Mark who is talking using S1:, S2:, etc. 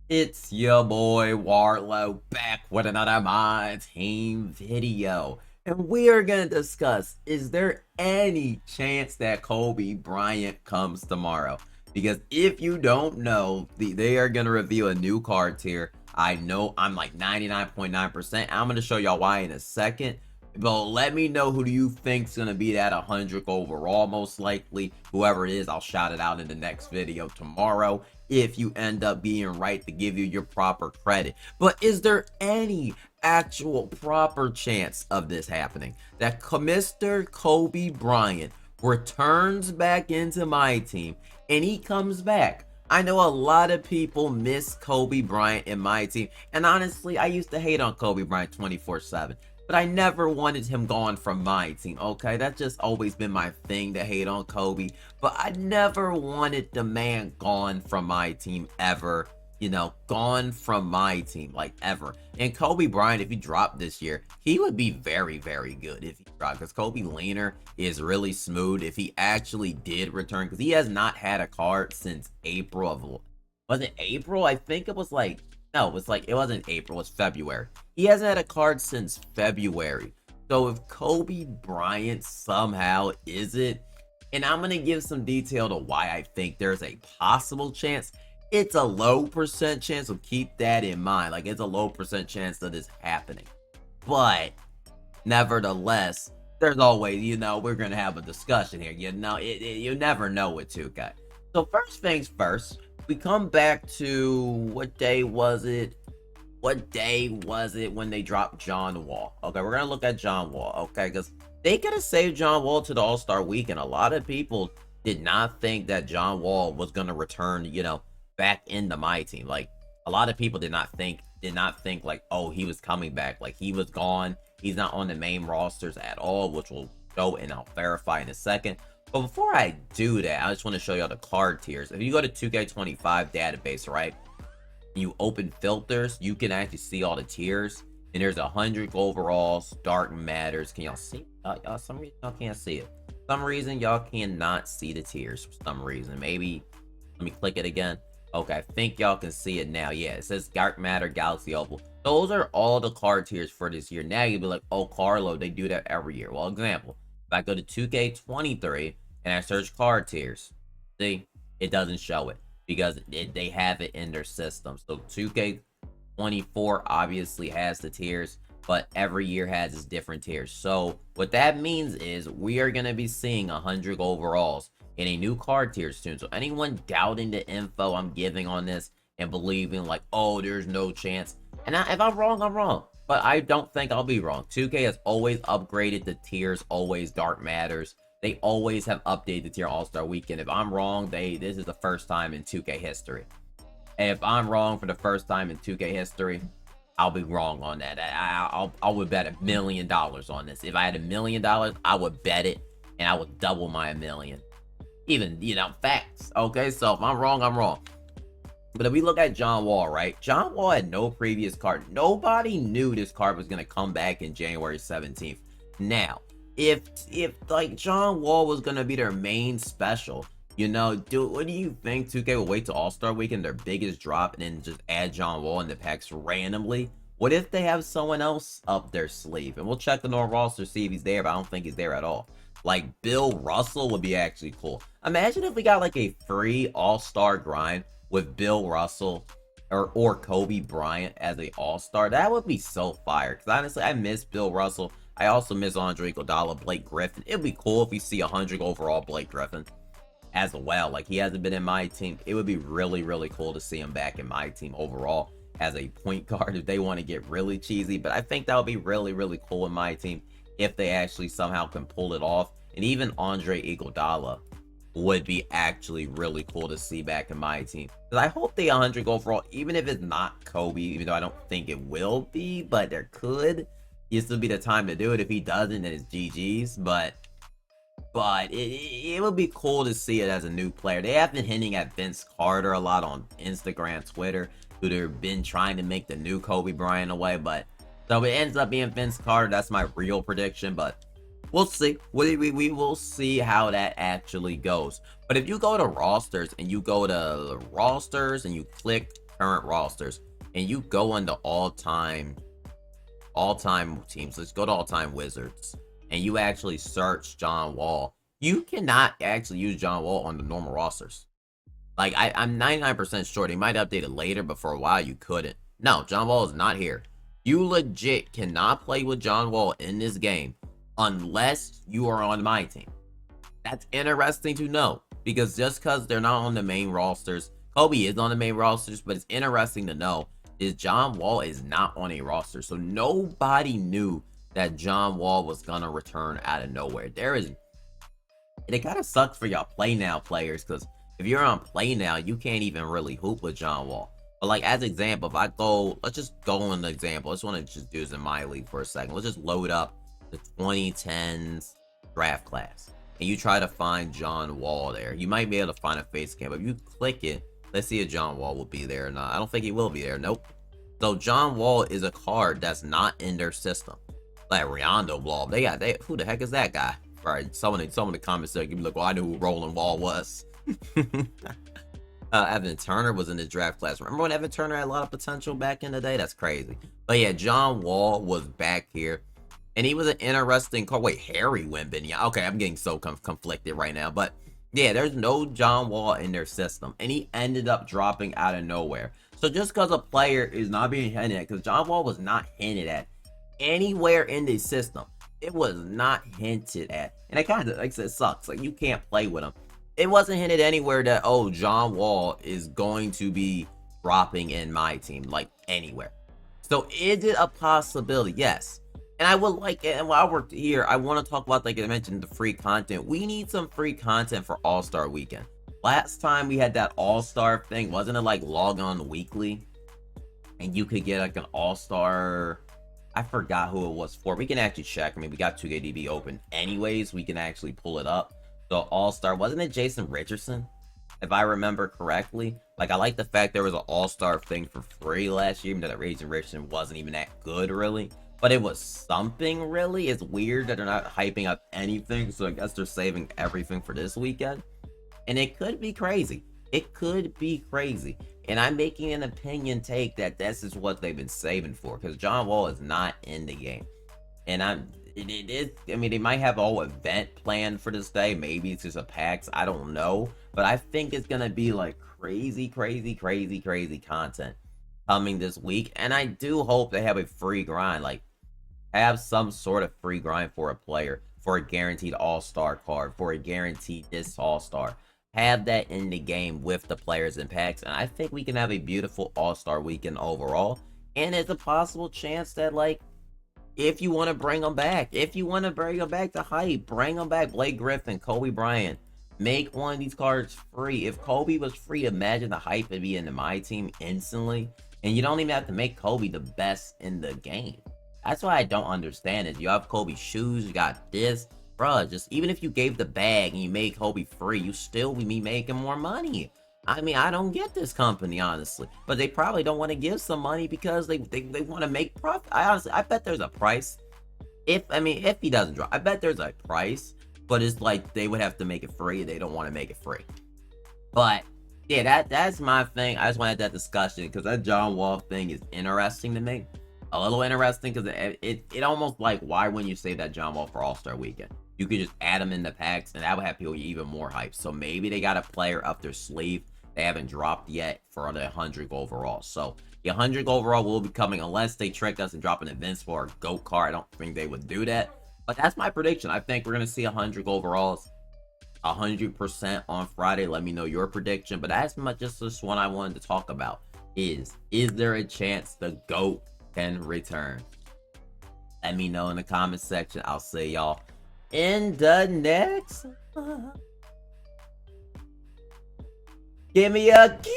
S1: It's your boy Warlow back with another My Team video. And we are going to discuss, is there any chance that Kobe Bryant comes tomorrow? Because if you don't know, they are going to reveal a new card tier. I know I'm like 99.9%. I'm going to show y'all why in a second. But let me know who do you think's going to be that 100 overall, most likely. Whoever it is, I'll shout it out in the next video tomorrow if you end up being right to give you your proper credit. But is there any actual proper chance of this happening? That Mr. Kobe Bryant returns back into my team and he comes back. I know a lot of people miss Kobe Bryant in my team, and honestly, I used to hate on Kobe Bryant 24/7. But I never wanted him gone from my team, okay? That's just always been my thing to hate on Kobe. But I never wanted the man gone from my team ever. You know, gone from my team, like ever. And Kobe Bryant, if he dropped this year, he would be very, very good if he dropped. Because Kobe Leaner is really smooth if he actually did return. Because he has not had a card since April of... Was it April? I think it was like... No, it was like, it wasn't April, it was February. He hasn't had a card since February. So if Kobe Bryant somehow isn't, and I'm going to give some detail to why I think there's a possible chance. It's a low percent chance, so keep that in mind. Like, it's a low percent chance of this happening. But, nevertheless, there's always, you know, we're going to have a discussion here. You know, you never know with 2K. So first things first. We come back to what day was it when they dropped John Wall? Okay, we're gonna look at John Wall, okay, because they could have saved John Wall to the All-Star weekend. A lot of people did not think that John Wall was gonna return, you know, back into my team. Like, a lot of people did not think like, oh, he was coming back. Like, he was gone. He's not on the main rosters at all, which will show and I'll verify in a second. But before I do that, I just want to show y'all the card tiers. If you go to 2K25 database, right, you open filters, you can actually see all the tiers. And there's 100 overalls, dark matters. Can y'all see? Y'all, some reason y'all can't see it. Some reason y'all cannot see the tiers for some reason. Maybe, let me click it again. Okay, I think y'all can see it now. Yeah, it says dark matter, galaxy opal. Those are all the card tiers for this year. Now you'll be like, oh, Carlo, they do that every year. Well, example. If I go to 2K23 and I search card tiers, see, it doesn't show it because they have it in their system. So 2K24 obviously has the tiers, but every year has its different tiers. So what that means is we are going to be seeing 100 overalls in a new card tier soon. So anyone doubting the info I'm giving on this and believing like, oh, there's no chance. And if I'm wrong, I'm wrong. But I don't think I'll be wrong. 2K has always upgraded the tiers, always dark matters. They always have updated the tier All-Star Weekend. If I'm wrong, this is the first time in 2K history. And if I'm wrong for the first time in 2K history, I'll be wrong on that. I would bet $1 million on this. If I had $1 million, I would bet it, and I would double my $1 million. Even, you know, facts. Okay, so if I'm wrong, I'm wrong. But if we look at John Wall, right? John Wall had no previous card. Nobody knew this card was going to come back in January 17th. Now, if like John Wall was going to be their main special, you know, what do you think 2K will wait till All-Star Weekend, their biggest drop, and then just add John Wall in the packs randomly? What if they have someone else up their sleeve? And we'll check the normal roster to see if he's there, but I don't think he's there at all. Like, Bill Russell would be actually cool. Imagine if we got like a free All-Star grind with Bill Russell or Kobe Bryant as a all-star. That would be so fire. Because honestly, I miss Bill Russell. I also miss Andre Iguodala, Blake Griffin. It'd be cool if we see 100 overall Blake Griffin as well. Like, he hasn't been in my team. It would be really, really cool to see him back in my team overall as a point guard if they want to get really cheesy. But I think that would be really, really cool in my team if they actually somehow can pull it off. And even Andre Iguodala would be actually really cool to see back in my team. Because I hope they 100 overall, even if it's not Kobe, even though I don't think it will be, but there could. This would be the time to do it. If he doesn't, then it's GG's. But it would be cool to see it as a new player. They have been hinting at Vince Carter a lot on Instagram, Twitter, who they've been trying to make the new Kobe Bryant away. But so it ends up being Vince Carter. That's my real prediction. But we'll see. We will see how that actually goes. But if you go to rosters and you go to rosters and you click current rosters and you go into all-time teams, let's go to all-time Wizards, and you actually search John Wall, you cannot actually use John Wall on the normal rosters. Like, I'm 99% sure they might update it later, but for a while you couldn't. No, John Wall is not here. You legit cannot play with John Wall in this game unless you are on my team. That's interesting to know, because just because they're not on the main rosters, Kobe is on the main rosters, but it's interesting to know is John Wall is not on a roster. So nobody knew that John Wall was going to return out of nowhere. It kind of sucks for y'all play now players, because if you're on play now, you can't even really hoop with John Wall. But like, as example, if I go, let's just go on the example. I just want to just do this in my league for a second. Let's just load up the 2010s draft class. And you try to find John Wall there. You might be able to find a face cam, but if you click it, let's see if John Wall will be there or not. I don't think he will be there. Nope. So John Wall is a card that's not in their system. Like Rondo Ball. Who the heck is that guy? All right, someone in the comments there, you be like, well, I knew who Roland Wall was. Evan Turner was in the draft class. Remember when Evan Turner had a lot of potential back in the day? That's crazy. But yeah, John Wall was back here. And he was an interesting card. Wait, Harry Wimben. Yeah, okay, I'm getting so conflicted right now. But yeah, there's no John Wall in their system. And he ended up dropping out of nowhere. So just because a player is not being hinted at, because John Wall was not hinted at anywhere in the system. It was not hinted at. And it kind of, like I said, sucks. Like, you can't play with him. It wasn't hinted anywhere that, oh, John Wall is going to be dropping in my team. Like, anywhere. So is it a possibility? Yes. And I would like, and while we're here, I want to talk about, like I mentioned, the free content. We need some free content for All-Star Weekend. Last time we had that All-Star thing, wasn't it like log on weekly? And you could get like an All-Star, I forgot who it was for. We can actually check. I mean, we got 2KDB open anyways. We can actually pull it up. So All-Star, wasn't it Jason Richardson? If I remember correctly. Like, I like the fact there was an All-Star thing for free last year, even though that Jason Richardson wasn't even that good, really. But it was something, really. It's weird that they're not hyping up anything, so I guess they're saving everything for this weekend. And it could be crazy. It could be crazy. And I'm making an opinion take that this is what they've been saving for, because John Wall is not in the game. And I mean, they might have a whole event planned for this day. Maybe it's just a PAX. I don't know. But I think it's going to be like crazy content coming this week. And I do hope they have a free grind. Like, have some sort of free grind for a player, for a guaranteed all-star card, for a guaranteed this all-star. Have that in the game with the players and packs, and I think we can have a beautiful all-star weekend overall. And there's a possible chance that, like, if you want to bring them back, to hype, bring them back. Blake Griffin, Kobe Bryant, make one of these cards free. If Kobe was free, imagine the hype would be into my team instantly. And you don't even have to make Kobe the best in the game. That's why I don't understand it. You have Kobe's shoes, you got this. Bruh, just even if you gave the bag and you made Kobe free, you still would be making more money. I mean, I don't get this company, honestly. But they probably don't want to give some money because they want to make profit. I bet there's a price. If he doesn't drop, I bet there's a price. But it's like they would have to make it free. They don't want to make it free. But yeah, that's my thing. I just wanted that discussion because that John Wall thing is interesting to me. A little interesting because it almost like, why wouldn't you save that John Wall for All-Star Weekend? You could just add them in the packs and that would have people even more hype. So maybe they got a player up their sleeve they haven't dropped yet for the 100 overall. So the 100 overall will be coming unless they trick us and drop an Invincible or GOAT card. I don't think they would do that. But that's my prediction. I think we're going to see 100 overalls 100% on Friday. Let me know your prediction. But that's just this one I wanted to talk about. Is there a chance the GOAT can return? Let me know in the comment section. I'll see y'all in the next. Give me a key.